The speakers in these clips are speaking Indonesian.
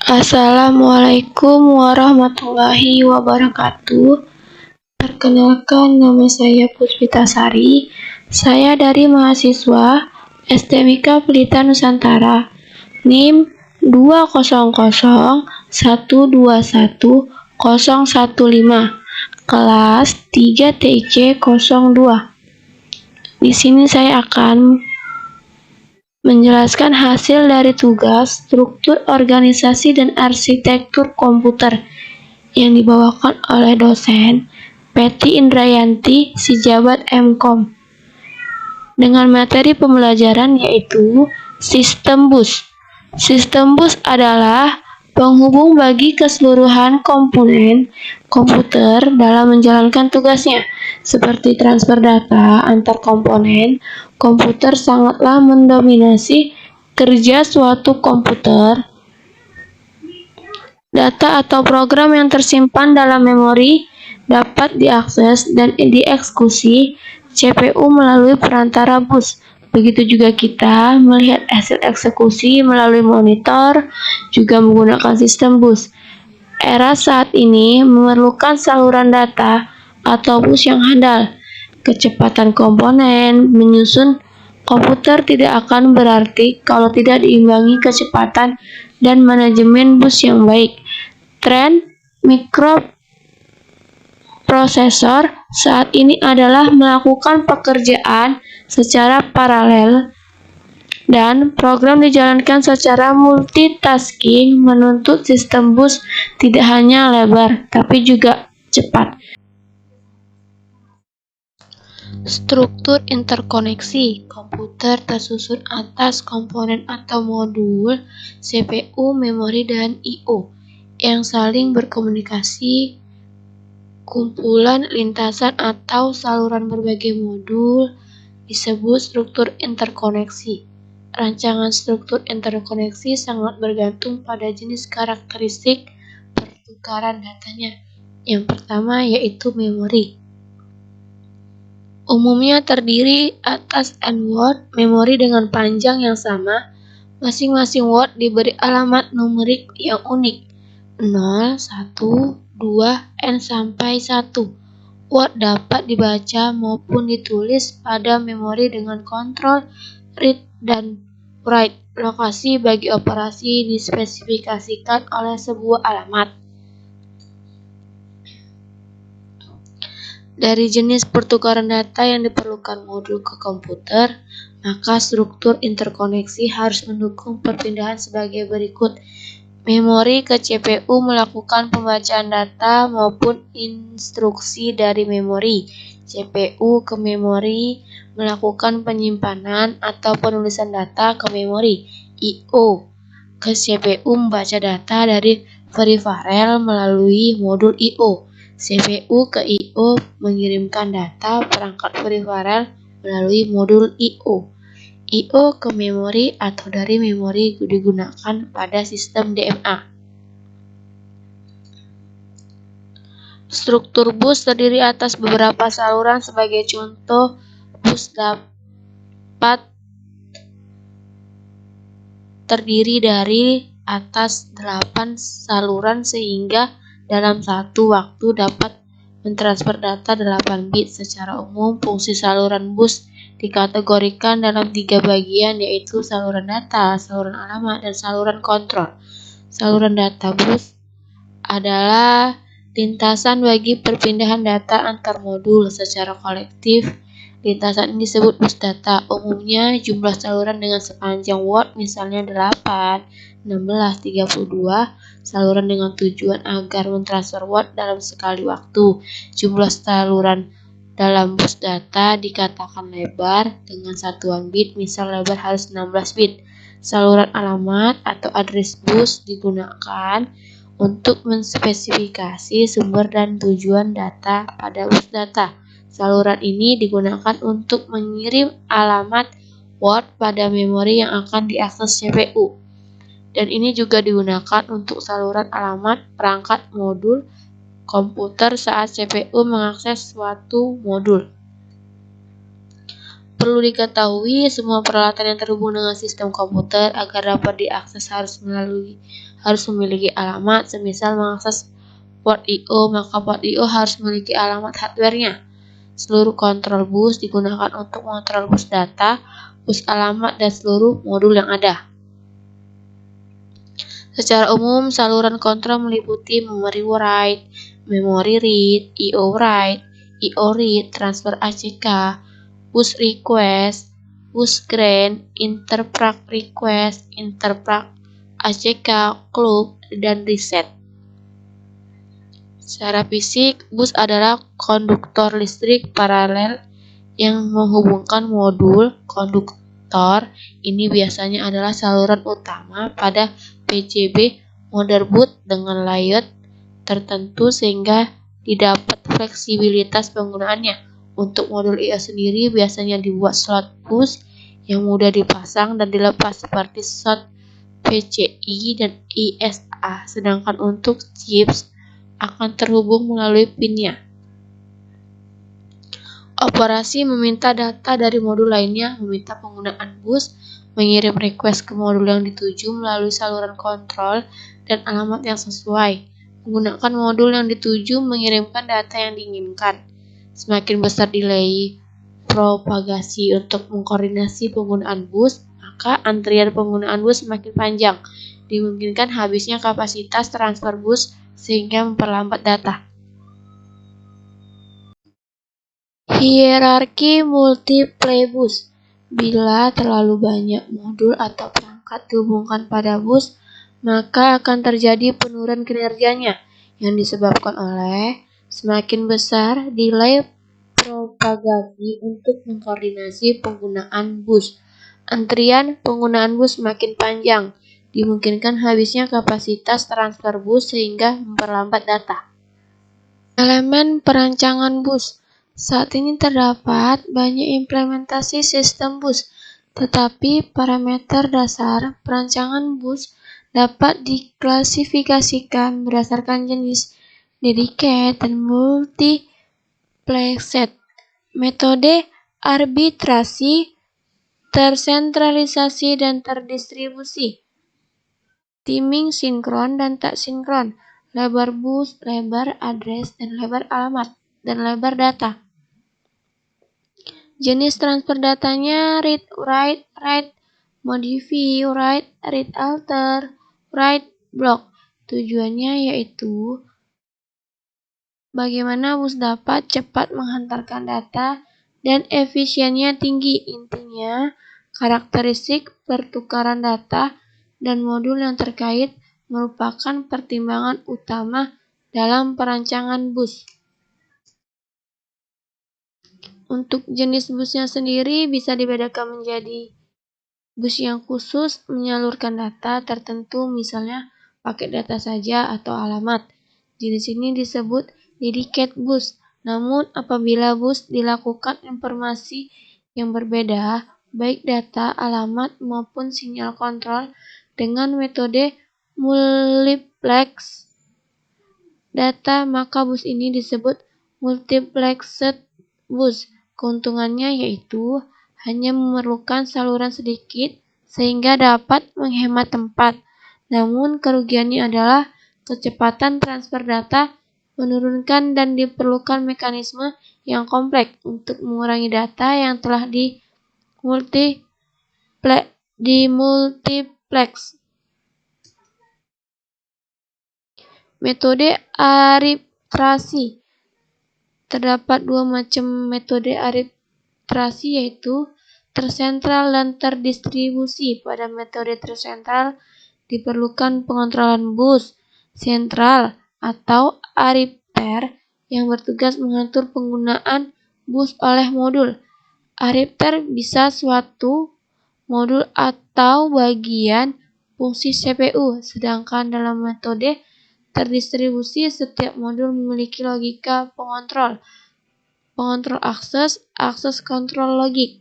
Assalamualaikum warahmatullahi wabarakatuh. Perkenalkan, nama saya Puspitasari. Saya dari mahasiswa STMIK Pelita Nusantara, NIM 200121015, kelas 3 TIC 02. Di sini saya akan menjelaskan hasil dari tugas struktur organisasi dan arsitektur komputer yang dibawakan oleh dosen Peti Indrayanti, Sijabat MKom, dengan materi pembelajaran yaitu sistem bus. Sistem bus adalah penghubung bagi keseluruhan komponen komputer dalam menjalankan tugasnya, seperti transfer data antar komponen. Komputer sangatlah mendominasi kerja suatu komputer. Data atau program yang tersimpan dalam memori dapat diakses dan dieksekusi CPU melalui perantara bus. Begitu juga kita melihat hasil eksekusi melalui monitor, juga menggunakan sistem bus. Era saat ini memerlukan saluran data atau bus yang handal. Kecepatan komponen menyusun komputer tidak akan berarti kalau tidak diimbangi kecepatan dan manajemen bus yang baik. Tren mikroprosesor saat ini adalah melakukan pekerjaan secara paralel dan program dijalankan secara multitasking, menuntut sistem bus tidak hanya lebar tapi juga cepat. Struktur interkoneksi komputer tersusun atas komponen atau modul CPU, memori, dan I/O yang saling berkomunikasi. Kumpulan lintasan atau saluran berbagai modul disebut struktur interkoneksi. Rancangan struktur interkoneksi sangat bergantung pada jenis karakteristik pertukaran datanya. Yang pertama yaitu memori. Umumnya terdiri atas n word, memori dengan panjang yang sama. Masing-masing word diberi alamat numerik yang unik, 0, 1, 2, n sampai 1. Word dapat dibaca maupun ditulis pada memori dengan kontrol read dan write. Lokasi bagi operasi dispesifikasikan oleh sebuah alamat. Dari jenis pertukaran data yang diperlukan modul ke komputer, maka struktur interkoneksi harus mendukung perpindahan sebagai berikut. Memori ke CPU melakukan pembacaan data maupun instruksi dari memori. CPU ke memori melakukan penyimpanan atau penulisan data ke memori. I/O ke CPU membaca data dari peripheral melalui modul I/O. CPU ke I/O mengirimkan data perangkat peripheral melalui modul I/O. I/O ke memori atau dari memori digunakan pada sistem DMA. Struktur bus terdiri atas beberapa saluran. Sebagai contoh, bus dapat terdiri dari atas 8 saluran sehingga dalam satu waktu dapat mentransfer data 8 bit. Secara umum, fungsi saluran bus dikategorikan dalam 3 bagian, yaitu saluran data, saluran alamat, dan saluran kontrol. Saluran data bus adalah lintasan bagi perpindahan data antar modul secara kolektif. Lintasan ini disebut bus data. Umumnya jumlah saluran dengan sepanjang word, misalnya 8, 16, 32, saluran dengan tujuan agar mentransfer word dalam sekali waktu. Jumlah saluran dalam bus data dikatakan lebar dengan satuan bit, misal lebar harus 16 bit. Saluran alamat atau address bus digunakan untuk menspesifikasi sumber dan tujuan data pada bus data. Saluran ini digunakan untuk mengirim alamat word pada memori yang akan diakses CPU. Dan ini juga digunakan untuk saluran alamat perangkat modul komputer saat CPU mengakses suatu modul. Perlu diketahui, semua peralatan yang terhubung dengan sistem komputer agar dapat diakses harus memiliki alamat. Semisal mengakses port I/O, maka port I/O harus memiliki alamat hardware-nya. Seluruh kontrol bus digunakan untuk mengontrol bus data, bus alamat, dan seluruh modul yang ada. Secara umum, saluran kontrol meliputi memory write, memory read, I/O write, I/O read, transfer ACK, bus request, bus grant, interrupt request, interrupt ACK, clock, dan reset. Secara fisik, bus adalah konduktor listrik paralel yang menghubungkan modul. Konduktor ini biasanya adalah saluran utama pada PCB motherboard dengan layout tertentu sehingga didapat fleksibilitas penggunaannya. Untuk modul I/O sendiri biasanya dibuat slot bus yang mudah dipasang dan dilepas seperti slot PCI dan ISA, sedangkan untuk chips akan terhubung melalui pin-nya. Operasi meminta data dari modul lainnya, meminta penggunaan bus, mengirim request ke modul yang dituju melalui saluran kontrol dan alamat yang sesuai. Menggunakan modul yang dituju mengirimkan data yang diinginkan. Semakin besar delay propagasi untuk mengkoordinasi penggunaan bus, maka antrian penggunaan bus semakin panjang. Dimungkinkan habisnya kapasitas transfer bus sehingga memperlambat data. Hierarki multiple bus. Bila terlalu banyak modul atau perangkat dihubungkan pada bus, maka akan terjadi penurunan kinerjanya yang disebabkan oleh semakin besar delay propagasi untuk mengkoordinasi penggunaan bus. Antrian penggunaan bus semakin panjang, dimungkinkan habisnya kapasitas transfer bus sehingga memperlambat data. Elemen perancangan bus. Saat ini terdapat banyak implementasi sistem bus, tetapi parameter dasar perancangan bus dapat diklasifikasikan berdasarkan jenis dedicated dan multiplexed. Metode arbitrasi, tersentralisasi, dan terdistribusi. Timing sinkron dan tak sinkron. Lebar bus, lebar address, dan lebar alamat, dan lebar data. Jenis transfer datanya read, write, modify, write, read alter, write block. Tujuannya yaitu bagaimana bus dapat cepat menghantarkan data dan efisiennya tinggi. Intinya, karakteristik pertukaran data dan modul yang terkait merupakan pertimbangan utama dalam perancangan bus. Untuk jenis busnya sendiri bisa dibedakan menjadi bus yang khusus menyalurkan data tertentu, misalnya paket data saja atau alamat. Jenis ini disebut dedicated bus. Namun apabila bus dilakukan informasi yang berbeda, baik data, alamat, maupun sinyal kontrol dengan metode multiplex data, maka bus ini disebut multiplexed bus. Keuntungannya yaitu hanya memerlukan saluran sedikit sehingga dapat menghemat tempat. Namun kerugiannya adalah kecepatan transfer data menurunkan dan diperlukan mekanisme yang kompleks untuk mengurangi data yang telah di multiplex. Metode arbitrasi. Terdapat dua macam metode arbitrasi, yaitu tersentral dan terdistribusi. Pada metode tersentral diperlukan pengontrolan bus sentral atau arbiter yang bertugas mengatur penggunaan bus oleh modul. Arbiter bisa suatu modul atau bagian fungsi CPU, sedangkan dalam metode terdistribusi setiap modul memiliki logika pengontrol akses kontrol logik,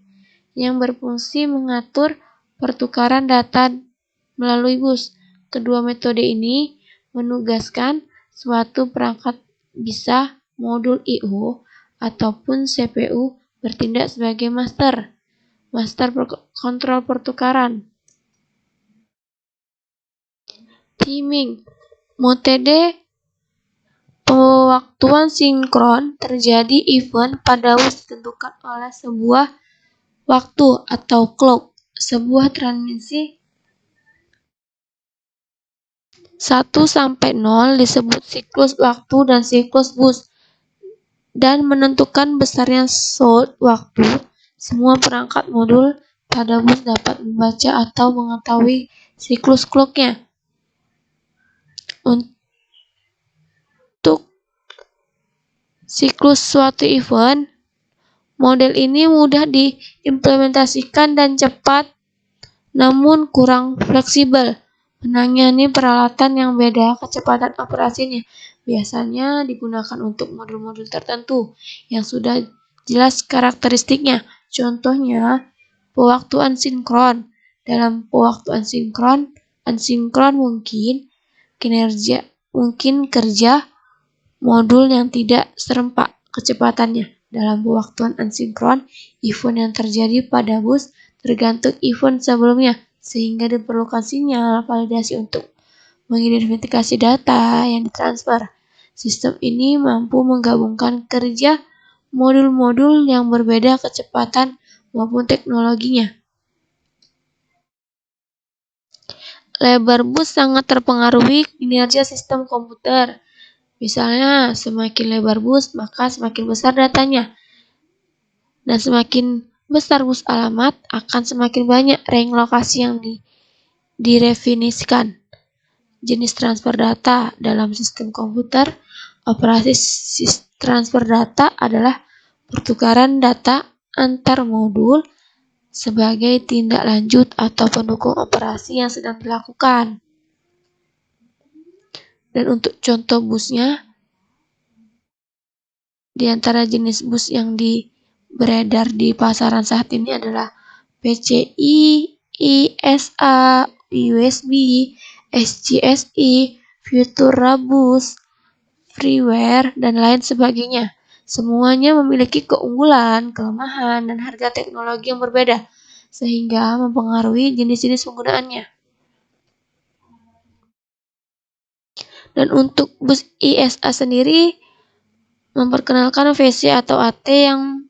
yang berfungsi mengatur pertukaran data melalui bus. Kedua metode ini menugaskan suatu perangkat, bisa modul I/O ataupun CPU, bertindak sebagai master. master kontrol pertukaran. Timing. Metode pewaktuan sinkron terjadi event pada bus ditentukan oleh sebuah waktu atau clock. Sebuah transmisi 1 sampai 0 disebut siklus waktu dan siklus bus. Dan menentukan besarnya slot waktu, semua perangkat modul pada bus dapat membaca atau mengetahui siklus clocknya. Untuk siklus suatu event, model ini mudah diimplementasikan dan cepat, namun kurang fleksibel. Menangani peralatan yang beda kecepatan operasinya. Biasanya digunakan untuk modul-modul tertentu yang sudah jelas karakteristiknya. Contohnya, pewaktuan sinkron. Dalam pewaktuan sinkron, asinkron mungkin kerja modul yang tidak serempak kecepatannya. Dalam pewaktuan asinkron, event yang terjadi pada bus tergantung event sebelumnya, sehingga diperlukan sinyal validasi untuk mengidentifikasi data yang ditransfer. Sistem ini mampu menggabungkan kerja modul-modul yang berbeda kecepatan maupun teknologinya. Lebar bus sangat terpengaruhi kinerja sistem komputer. Misalnya, semakin lebar bus, maka semakin besar datanya. Dan semakin besar bus alamat, akan semakin banyak range lokasi yang didefinisikan. Jenis transfer data dalam sistem komputer. Operasi transfer data adalah pertukaran data antar modul sebagai tindak lanjut atau pendukung operasi yang sedang dilakukan. Dan untuk contoh busnya, di antara jenis bus yang beredar di pasaran saat ini adalah PCI, ISA, USB, SCSI, Futura Bus, freeware, dan lain sebagainya. Semuanya memiliki keunggulan, kelemahan, dan harga teknologi yang berbeda, sehingga mempengaruhi jenis-jenis penggunaannya. Dan untuk bus ISA sendiri, memperkenalkan VC atau AT yang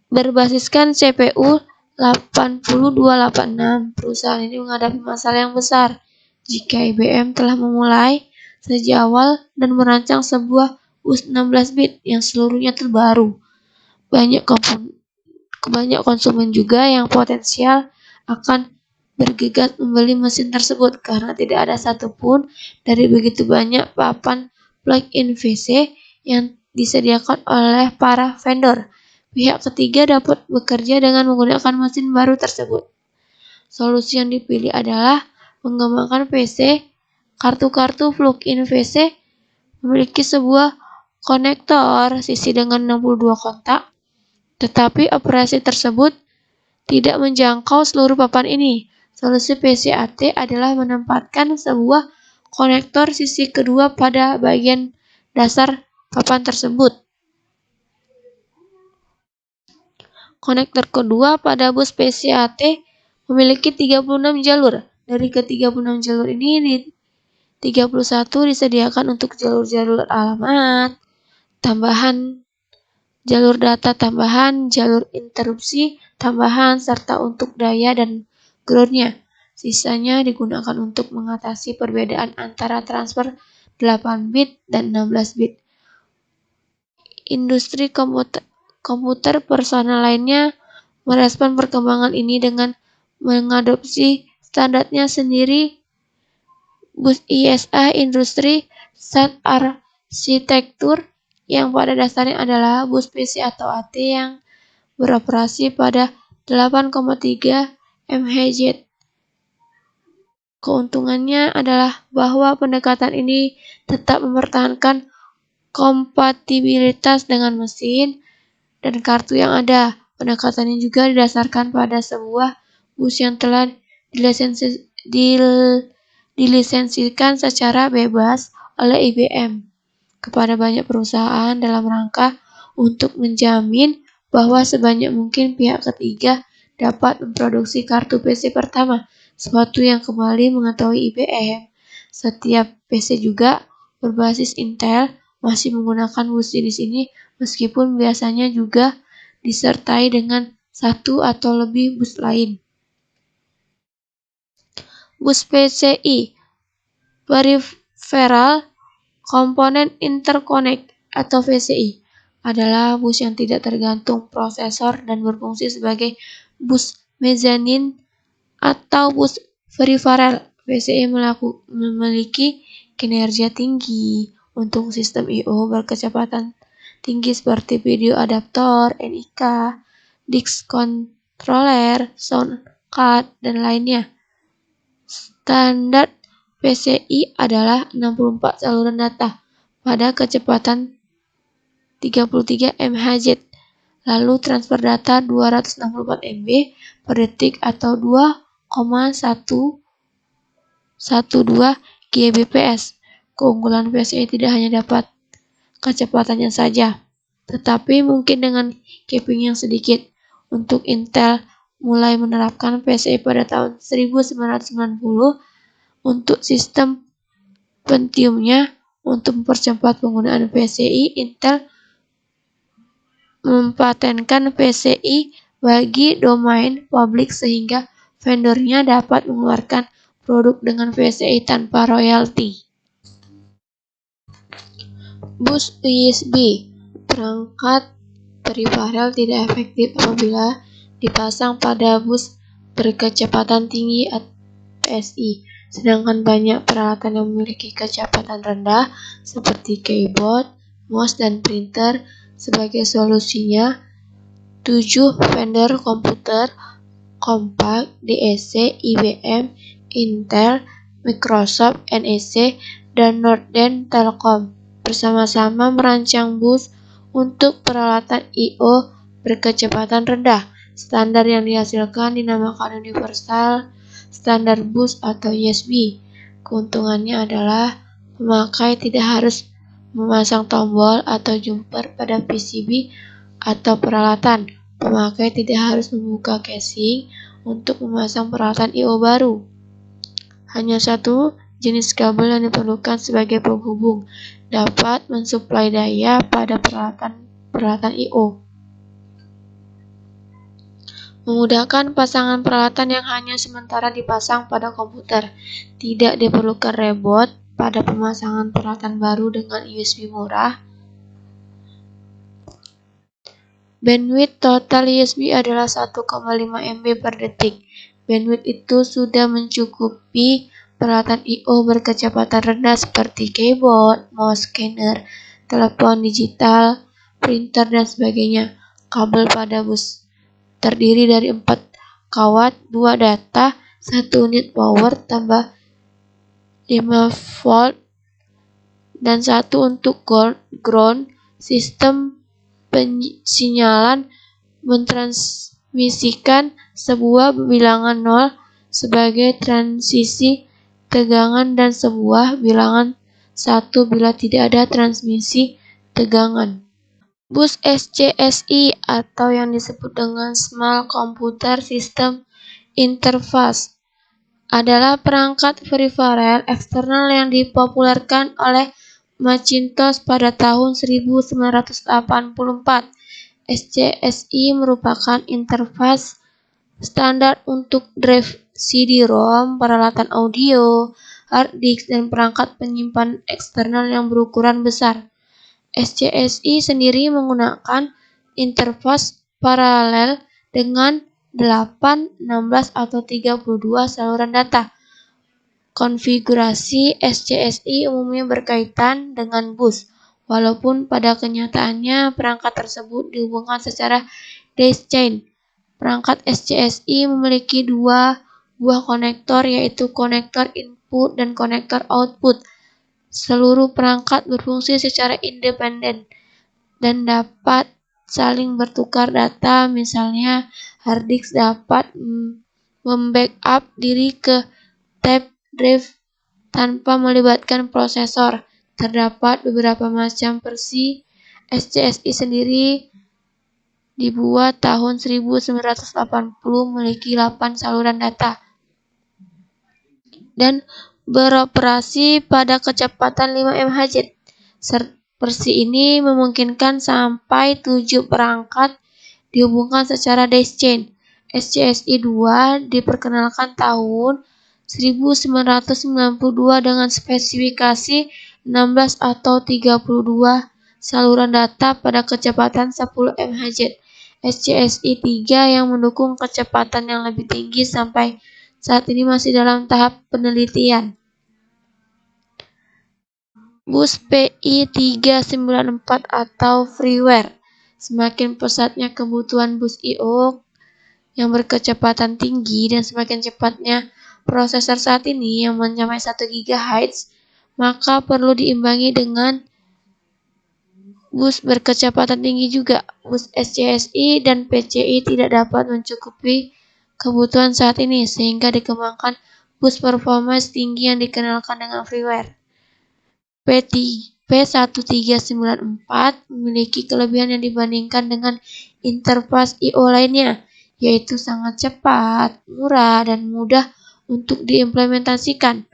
berbasiskan CPU 8286. Perusahaan ini menghadapi masalah yang besar jika IBM telah memulai sejak awal dan merancang sebuah bus 16 bit yang seluruhnya terbaru. Banyak konsumen juga yang potensial akan bergegas membeli mesin tersebut karena tidak ada satupun dari begitu banyak papan plug-in VC yang disediakan oleh para vendor. Pihak ketiga dapat bekerja dengan menggunakan mesin baru tersebut. Solusi yang dipilih adalah mengembangkan PC. Kartu-kartu plug-in VC memiliki sebuah konektor sisi dengan 62 kontak, tetapi operasi tersebut tidak menjangkau seluruh papan ini. Solusi PCAT adalah menempatkan sebuah konektor sisi kedua pada bagian dasar papan tersebut. Konektor kedua pada bus PCAT memiliki 36 jalur. Dari ke-36 jalur ini, 31 disediakan untuk jalur-jalur alamat, tambahan, jalur data tambahan, jalur interupsi tambahan, serta untuk daya dan groundnya. Sisanya digunakan untuk mengatasi perbedaan antara transfer 8 bit dan 16 bit. Industri komputer personal lainnya merespon perkembangan ini dengan mengadopsi standarnya sendiri. Bus ISA Industri Set Arsitektur yang pada dasarnya adalah bus PC atau AT yang beroperasi pada 8,3 MHz. Keuntungannya adalah bahwa pendekatan ini tetap mempertahankan kompatibilitas dengan mesin dan kartu yang ada. Pendekatan ini juga didasarkan pada sebuah bus yang telah dilisensikan secara bebas oleh IBM kepada banyak perusahaan dalam rangka untuk menjamin bahwa sebanyak mungkin pihak ketiga dapat memproduksi kartu PC pertama, suatu yang kembali mengetahui IBM. Setiap PC juga berbasis Intel masih menggunakan bus jenis ini, meskipun biasanya juga disertai dengan satu atau lebih bus lain. Bus PCI, Peripheral Component Interconnect atau PCI, adalah bus yang tidak tergantung prosesor dan berfungsi sebagai bus mezanin atau bus peripheral. PCI memiliki kinerja tinggi untuk sistem I/O berkecepatan tinggi seperti video adaptor, NIC, disk controller, sound card, dan lainnya. Standar PCI adalah 64 saluran data pada kecepatan 33 MHz, lalu transfer data 264 MB per detik atau 2,112 Gbps. Keunggulan PCI tidak hanya dapat kecepatannya saja, tetapi mungkin dengan capping yang sedikit. Untuk Intel mulai menerapkan PCI pada tahun 1990 untuk sistem Pentium-nya. Untuk mempercepat penggunaan PCI, Intel mempatenkan PCI bagi domain publik sehingga vendornya dapat mengeluarkan produk dengan PCI tanpa royalti. Bus USB, perangkat peripheral tidak efektif apabila dipasang pada bus berkecepatan tinggi PSI, sedangkan banyak peralatan yang memiliki kecepatan rendah seperti keyboard, mouse, dan printer. Sebagai solusinya, 7 vendor komputer kompak DEC, IBM, Intel, Microsoft, NEC, dan Northern Telecom bersama-sama merancang bus untuk peralatan I/O berkecepatan rendah. Standar yang dihasilkan dinamakan Universal Standard Bus atau USB. Keuntungannya adalah pemakai tidak harus memasang tombol atau jumper pada PCB atau peralatan. Pemakai tidak harus membuka casing untuk memasang peralatan I/O baru. Hanya satu jenis kabel yang diperlukan sebagai penghubung dapat mensuplai daya pada peralatan I/O. Memudahkan pasangan peralatan yang hanya sementara dipasang pada komputer. Tidak diperlukan reboot pada pemasangan peralatan baru dengan USB murah. Bandwidth total USB adalah 1,5 MB per detik. Bandwidth itu sudah mencukupi peralatan I/O berkecepatan rendah seperti keyboard, mouse, scanner, telepon digital, printer, dan sebagainya. Kabel pada bus terdiri dari 4 kawat, 2 data, 1 unit power tambah 5 volt, dan 1 untuk ground. Sistem pensinyalan mentransmisikan sebuah bilangan 0 sebagai transisi tegangan dan sebuah bilangan 1 bila tidak ada transmisi tegangan. Bus SCSI atau yang disebut dengan Small Computer System Interface adalah perangkat peripheral eksternal yang dipopulerkan oleh Macintosh pada tahun 1984. SCSI merupakan interface standar untuk drive CD-ROM, peralatan audio, hard disk, dan perangkat penyimpan eksternal yang berukuran besar. SCSI sendiri menggunakan interface paralel dengan 8, 16, atau 32 saluran data. Konfigurasi SCSI umumnya berkaitan dengan bus, walaupun pada kenyataannya perangkat tersebut dihubungkan secara daisy chain. Perangkat SCSI memiliki 2 buah konektor, yaitu konektor input dan konektor output. Seluruh perangkat berfungsi secara independen dan dapat saling bertukar data. Misalnya, hard disk dapat membackup diri ke tape drive tanpa melibatkan prosesor. Terdapat beberapa macam versi SCSI sendiri dibuat tahun 1980, memiliki 8 saluran data dan beroperasi pada kecepatan 5 MHz. Versi ini memungkinkan sampai 7 perangkat dihubungkan secara daisy-chain. SCSI-2 diperkenalkan tahun 1992 dengan spesifikasi 16 atau 32 saluran data pada kecepatan 10 MHz. SCSI-3 yang mendukung kecepatan yang lebih tinggi sampai saat ini masih dalam tahap penelitian. Bus PI394 atau freeware. Semakin pesatnya kebutuhan bus I/O yang berkecepatan tinggi dan semakin cepatnya prosesor saat ini yang mencapai 1 GHz, maka perlu diimbangi dengan bus berkecepatan tinggi juga. Bus SCSI dan PCI tidak dapat mencukupi kebutuhan saat ini, sehingga dikembangkan bus performance tinggi yang dikenalkan dengan freeware. P1394 memiliki kelebihan yang dibandingkan dengan interfas I/O lainnya, yaitu sangat cepat, murah, dan mudah untuk diimplementasikan.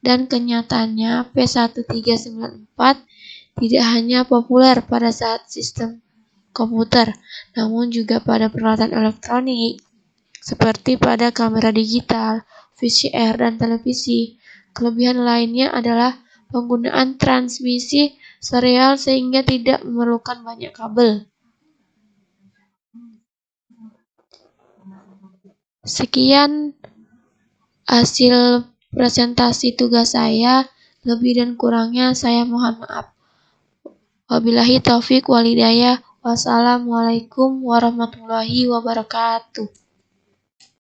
Dan kenyataannya P1394 tidak hanya populer pada saat sistem komputer, namun juga pada peralatan elektronik, seperti pada kamera digital, VCR, dan televisi. Kelebihan lainnya adalah penggunaan transmisi serial sehingga tidak memerlukan banyak kabel. Sekian hasil presentasi tugas saya. Lebih dan kurangnya saya mohon maaf. Wabillahi taufik walhidayah. Wassalamualaikum warahmatullahi wabarakatuh.